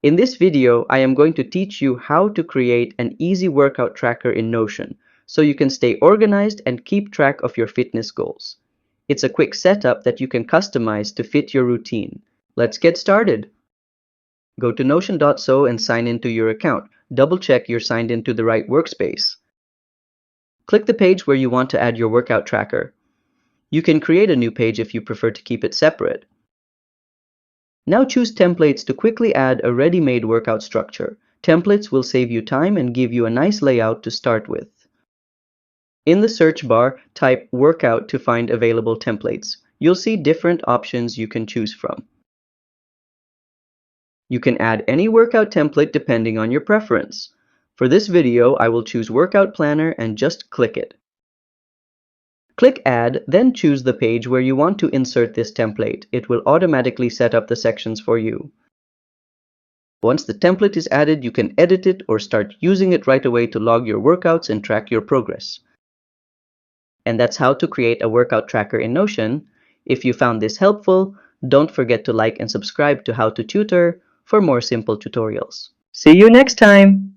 In this video, I am going to teach you how to create an easy workout tracker in Notion so you can stay organized and keep track of your fitness goals. It's a quick setup that you can customize to fit your routine. Let's get started. Go to notion.so and sign into your account. Double check you're signed into the right workspace. Click the page where you want to add your workout tracker. You can create a new page if you prefer to keep it separate. Now choose templates to quickly add a ready-made workout structure. Templates will save you time and give you a nice layout to start with. In the search bar, type workout to find available templates. You'll see different options you can choose from. You can add any workout template depending on your preference. For this video, I will choose Workout Planner and just click it. Click Add, then choose the page where you want to insert this template. It will automatically set up the sections for you. Once the template is added, you can edit it or start using it right away to log your workouts and track your progress. And that's how to create a workout tracker in Notion. If you found this helpful, don't forget to like and subscribe to How to Tutor for more simple tutorials. See you next time!